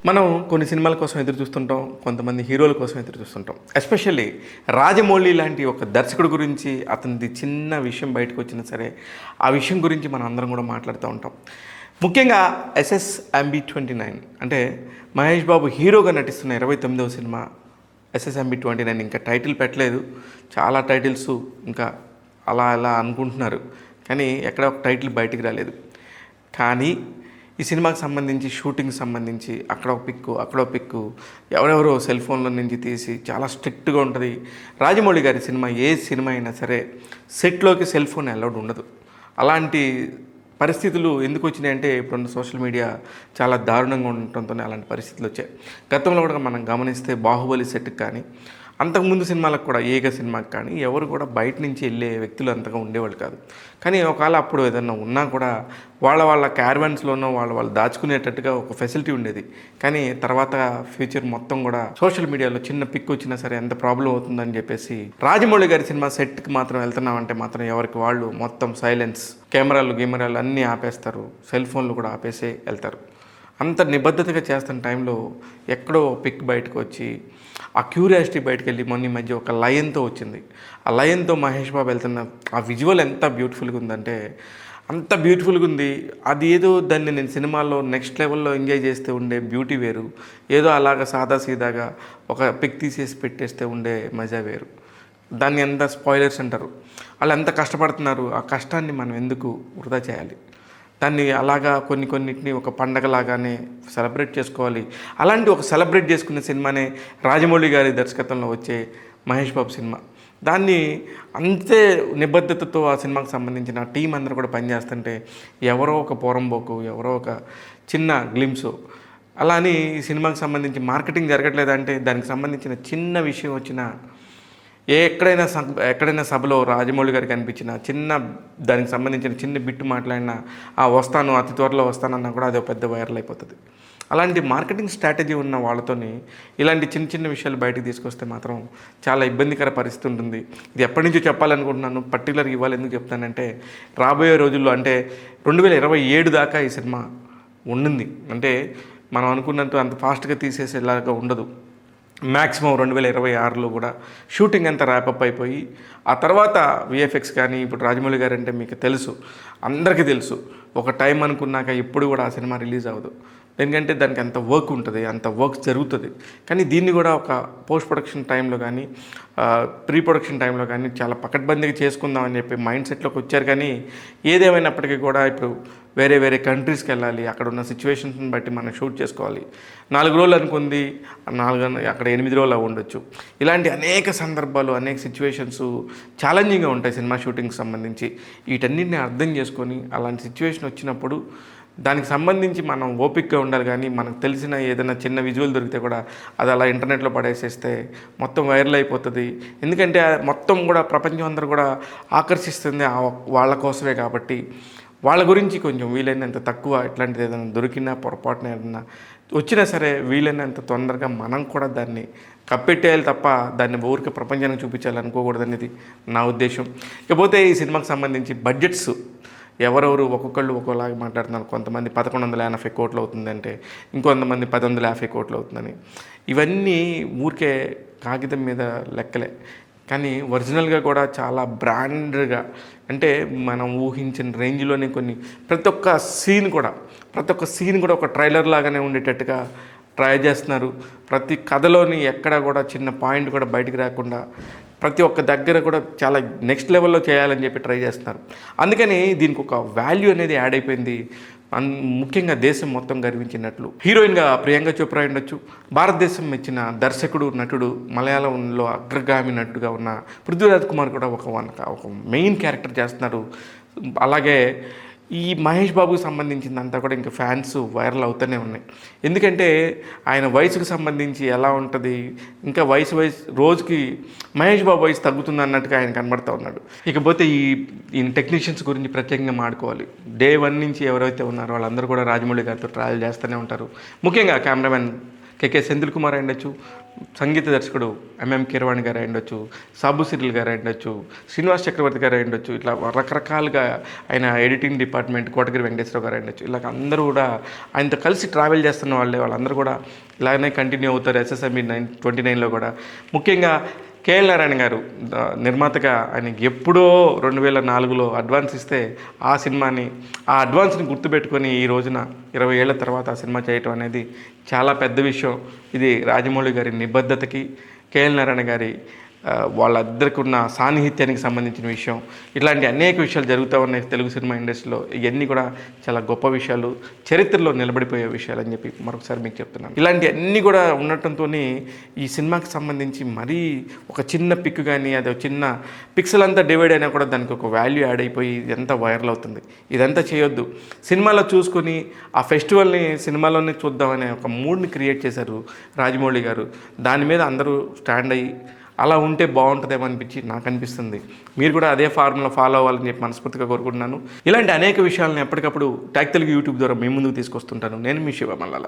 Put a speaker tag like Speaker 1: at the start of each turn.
Speaker 1: మనం కొన్ని సినిమాల కోసం ఎదురు చూస్తుంటాం, కొంతమంది హీరోల కోసం ఎదురు చూస్తుంటాం. ఎస్పెషల్లీ రాజమౌళి లాంటి ఒక దర్శకుడు గురించి అతనిది చిన్న విషయం బయటకు వచ్చినా సరే, ఆ విషయం గురించి మనం అందరం కూడా మాట్లాడుతూ ఉంటాం. ముఖ్యంగా SSMB29 అంటే మహేష్ బాబు హీరోగా నటిస్తున్న 29వ సినిమా SSMB29. ఇంకా టైటిల్ పెట్టలేదు, చాలా టైటిల్స్ ఇంకా అలా అలా అనుకుంటున్నారు, కానీ ఎక్కడ ఒక టైటిల్ బయటికి రాలేదు. కానీ ఈ సినిమాకి సంబంధించి షూటింగ్ సంబంధించి అక్కడ ఒక పిక్కు ఎవరెవరో సెల్ ఫోన్లో నుంచి తీసి చాలా స్ట్రిక్ట్గా ఉంటుంది. రాజమౌళి గారి సినిమా ఏ సినిమా అయినా సరే సెట్లోకి సెల్ ఫోన్ అలౌడ్ ఉండదు. అలాంటి పరిస్థితులు ఎందుకు వచ్చినాయంటే ఇప్పుడున్న సోషల్ మీడియా చాలా దారుణంగా ఉండటంతోనే అలాంటి పరిస్థితులు వచ్చాయి. గతంలో కూడా మనం గమనిస్తే బాహుబలి సెట్కి కానీ అంతకుముందు సినిమాలకు కూడా ఏక సినిమాకి కానీ ఎవరు కూడా బయట నుంచి వెళ్ళే వ్యక్తులు అంతగా ఉండేవాళ్ళు కాదు. కానీ ఒకవేళ అప్పుడు ఏదన్నా ఉన్నా కూడా వాళ్ళ క్యారవాన్స్లోనో వాళ్ళు దాచుకునేటట్టుగా ఒక ఫెసిలిటీ ఉండేది. కానీ తర్వాత ఫ్యూచర్ మొత్తం కూడా సోషల్ మీడియాలో చిన్న పిక్ వచ్చినా సరే ఎంత ప్రాబ్లం అవుతుందని చెప్పేసి రాజమౌళి గారి సినిమా సెట్కి మాత్రం వెళ్తున్నామంటే మాత్రం ఎవరికి వాళ్ళు మొత్తం సైలెన్స్, కెమెరాలు అన్నీ ఆపేస్తారు, సెల్ ఫోన్లు కూడా ఆపేసే వెళ్తారు. అంత నిబద్ధతగా చేస్తున్న టైంలో ఎక్కడో పిక్ బయటకు వచ్చి ఆ క్యూరియాసిటీ బయటకు వెళ్ళి మొన్న మధ్య ఒక లయన్తో వచ్చింది. ఆ లయన్తో మహేష్ బాబు వెళ్తున్న ఆ విజువల్ ఎంత బ్యూటిఫుల్గా ఉందంటే అంత బ్యూటిఫుల్గా ఉంది. అది ఏదో దాన్ని నేను సినిమాలో నెక్స్ట్ లెవెల్లో ఎంజాయ్ చేస్తే ఉండే బ్యూటీ వేరు, ఏదో అలాగ సాదాసీదాగా ఒక పిక్ తీసేసి పెట్టేస్తే ఉండే మజా వేరు. దాన్ని ఎంత స్పాయిలర్స్ అంటారు, వాళ్ళు ఎంత కష్టపడుతున్నారు, ఆ కష్టాన్ని మనం ఎందుకు వృధా చేయాలి? దాన్ని అలాగా కొన్నిటిని ఒక పండగలాగానే సెలబ్రేట్ చేసుకోవాలి. అలాంటి ఒక సెలబ్రేట్ చేసుకునే సినిమానే రాజమౌళి గారి దర్శకత్వంలో వచ్చే మహేష్ బాబు సినిమా. దాన్ని అంతే నిబద్ధతతో ఆ సినిమాకి సంబంధించిన టీం అందరూ కూడా పనిచేస్తుంటే ఎవరో ఒక పోరంబోకు, ఎవరో ఒక చిన్న గ్లిమ్స్ అలా అని ఈ సినిమాకి సంబంధించి మార్కెటింగ్ జరగట్లేదంటే దానికి సంబంధించిన చిన్న విషయం వచ్చిన ఎక్కడైనా సభలో రాజమౌళి గారికి అనిపించిన దానికి సంబంధించిన చిన్న బిట్టు మాట్లాడినా వస్తాను, అతి త్వరలో వస్తానన్నా కూడా అది పెద్ద వైరల్ అయిపోతుంది. అలాంటి మార్కెటింగ్ స్ట్రాటజీ ఉన్న వాళ్ళతోని ఇలాంటి చిన్న విషయాలు బయటకు తీసుకొస్తే మాత్రం చాలా ఇబ్బందికర పరిస్థితి ఉంటుంది. ఇది ఎప్పటి నుంచో చెప్పాలనుకుంటున్నాను, పర్టికులర్గా ఇవ్వాలి. ఎందుకు చెప్తానంటే రాబోయే రోజుల్లో అంటే 2027 దాకా ఈ సినిమా ఉండింది. అంటే మనం అనుకున్నట్టు అంత ఫాస్ట్గా తీసేసేలాగా ఉండదు. మ్యాక్సిమం 2026లో కూడా షూటింగ్ అంతా ర్యాపప్ అయిపోయి ఆ తర్వాత విఎఫ్ఎక్స్ కానీ ఇప్పుడు రాజమౌళి గారు అంటే మీకు తెలుసు, అందరికీ తెలుసు, ఒక టైం అనుకున్నాక ఎప్పుడు కూడా ఆ సినిమా రిలీజ్ అవ్వదు. ఎందుకంటే దానికి అంత వర్క్ ఉంటుంది, అంత వర్క్ జరుగుతుంది. కానీ దీన్ని కూడా ఒక పోస్ట్ ప్రొడక్షన్ టైంలో కానీ ప్రీ ప్రొడక్షన్ టైంలో కానీ చాలా పకడ్బందీగా చేసుకుందామని చెప్పి మైండ్ సెట్లోకి వచ్చారు. కానీ ఏదేమైనప్పటికీ కూడా ఇప్పుడు వేరే కంట్రీస్కి వెళ్ళాలి, అక్కడ ఉన్న సిచ్యువేషన్స్ని బట్టి మనం షూట్ చేసుకోవాలి. 4 రోజులు అనుకుంది, అక్కడ 8 రోజులు ఉండొచ్చు. ఇలాంటి అనేక సందర్భాలు, అనేక సిచ్యువేషన్స్ ఛాలెంజింగ్గా ఉంటాయి సినిమా షూటింగ్కి సంబంధించి. వీటన్నిటిని అర్థం చేసుకొని అలాంటి సిచ్యువేషన్ వచ్చినప్పుడు దానికి సంబంధించి మనం ఓపికగా ఉండాలి. కానీ మనకు తెలిసిన ఏదైనా చిన్న విజువల్ దొరికితే కూడా అది అలా ఇంటర్నెట్లో పడేసేస్తే మొత్తం వైరల్ అయిపోతుంది. ఎందుకంటే మొత్తం కూడా ప్రపంచం అందరూ కూడా ఆకర్షిస్తుంది వాళ్ళ కోసమే. కాబట్టి వాళ్ళ గురించి కొంచెం వీలైనంత తక్కువ ఇట్లాంటిది ఏదైనా దొరికినా పొరపాటున ఏదైనా వచ్చినా సరే వీలైనంత తొందరగా మనం కూడా దాన్ని కప్పెట్టేయాలి తప్ప దాన్ని ఊరికి ప్రపంచానికి చూపించాలనుకోకూడదనేది నా ఉద్దేశం. ఇకపోతే ఈ సినిమాకి సంబంధించి బడ్జెట్స్ ఎవరెవరు ఒక్కొక్కళ్ళు ఒక్కోలాగా మాట్లాడుతున్నారు. కొంతమంది 1150 కోట్లు అవుతుందంటే, ఇంకొంతమంది 1050 కోట్లు అవుతుందని. ఇవన్నీ ఊరికే కాగితం మీద లెక్కలే. కానీ ఒరిజినల్గా కూడా చాలా బ్రాండ్గా, అంటే మనం ఊహించిన రేంజ్లోనే ప్రతి ఒక్క సీన్ కూడా ఒక ట్రైలర్ లాగానే ఉండేటట్టుగా ట్రై చేస్తున్నారు. ప్రతి కథలోని ఎక్కడ కూడా చిన్న పాయింట్ కూడా బయటికి రాకుండా ప్రతి ఒక్క దగ్గర కూడా చాలా నెక్స్ట్ లెవెల్లో చేయాలని చెప్పి ట్రై చేస్తున్నారు. అందుకని దీనికి ఒక వాల్యూ అనేది యాడ్ అయిపోయింది. ముఖ్యంగా దేశం మొత్తం గర్వించినట్లు హీరోయిన్గా ప్రియాంక చోప్రా ఉండొచ్చు, భారతదేశం మెచ్చిన దర్శకుడు, నటుడు, మలయాళంలో అగ్రగామి నటుగా ఉన్న పృథ్వీరాజ్ కుమార్ కూడా ఒక మెయిన్ క్యారెక్టర్ చేస్తున్నారు. అలాగే ఈ మహేష్ బాబుకి సంబంధించిందంతా కూడా ఇంకా ఫ్యాన్స్ వైరల్ అవుతూనే ఉన్నాయి. ఎందుకంటే ఆయన వయసుకు సంబంధించి ఎలా ఉంటుంది, ఇంకా వయసు రోజుకి మహేష్ బాబు వయసు తగ్గుతుంది అన్నట్టుగా ఆయన కనబడుతూ ఉన్నాడు. ఇకపోతే ఈ టెక్నీషియన్స్ గురించి ప్రత్యేకంగా మాట్లాడుకోవాలి. Day 1 నుంచి ఎవరైతే ఉన్నారో వాళ్ళందరూ కూడా రాజమౌళి గారితో ట్రావెల్ చేస్తూనే ఉంటారు. ముఖ్యంగా కెమెరామెన్ కేకే సెంధిల్ కుమార్ అయి ఉండొచ్చు, సంగీత దర్శకుడు ఎంఎం కీరవాణి గారు అయి ఉండొచ్చు, సాబు సిరిల్ గారు అయి ఉండొచ్చు, శ్రీనివాస్ చక్రవర్తి గారు అయి ఉండొచ్చు, ఇట్లా రకరకాలుగా ఆయన ఎడిటింగ్ డిపార్ట్మెంట్ కోటగిరి వెంకటేశ్వర గారు అయి ఉండొచ్చు. ఇలా అందరూ కూడా ఆయనతో కలిసి ట్రావెల్ చేస్తున్న వాళ్ళందరూ కూడా ఇలాగనే కంటిన్యూ అవుతారు SSME 29లో కూడా. ముఖ్యంగా కేఎల్ నారాయణ గారు నిర్మాతగా ఆయనకి ఎప్పుడో 2004లో అడ్వాన్స్ ఇస్తే ఆ అడ్వాన్స్ని గుర్తుపెట్టుకొని ఈ రోజున 20 ఏళ్ల తర్వాత ఆ సినిమా చేయటం అనేది చాలా పెద్ద విషయం. ఇది రాజమౌళి గారి నిబద్ధతకి, కేఎల్ నారాయణ గారి వాళ్ళిద్దరికి ఉన్న సాన్నిహిత్యానికి సంబంధించిన విషయం. ఇట్లాంటి అనేక విషయాలు జరుగుతూ ఉన్నాయి తెలుగు సినిమా ఇండస్ట్రీలో. ఇవన్నీ కూడా చాలా గొప్ప విషయాలు, చరిత్రలో నిలబడిపోయే విషయాలు అని చెప్పి మరొకసారి మీకు చెప్తున్నాను. ఇలాంటి అన్నీ కూడా ఉండటంతో ఈ సినిమాకి సంబంధించి మరీ ఒక చిన్న పిక్ కానీ అది చిన్న పిక్సెల్ అంతా డివైడ్ అయినా కూడా దానికి ఒక వాల్యూ యాడ్ అయిపోయి ఇదంతా వైరల్ అవుతుంది. ఇదంతా చేయొద్దు. సినిమాలో చూసుకొని ఆ ఫెస్టివల్ని సినిమాలోనే చూద్దామనే ఒక మూడ్ని క్రియేట్ చేశారు రాజమౌళి గారు. దాని మీద అందరూ స్టాండ్ అయ్యి అలా ఉంటే బాగుంటుందేమో అనిపించి నాకు అనిపిస్తుంది. మీరు కూడా అదే ఫార్ములా ఫాలో అవ్వాలని చెప్పి మనస్ఫూర్తిగా కోరుకుంటున్నాను. ఇలాంటి అనేక విషయాలను ఎప్పటికప్పుడు ట్యాగ్ తెలుగు యూట్యూబ్ ద్వారా మీ ముందుకు తీసుకొస్తుంటాను. నేను మీ శివ మల్లాల.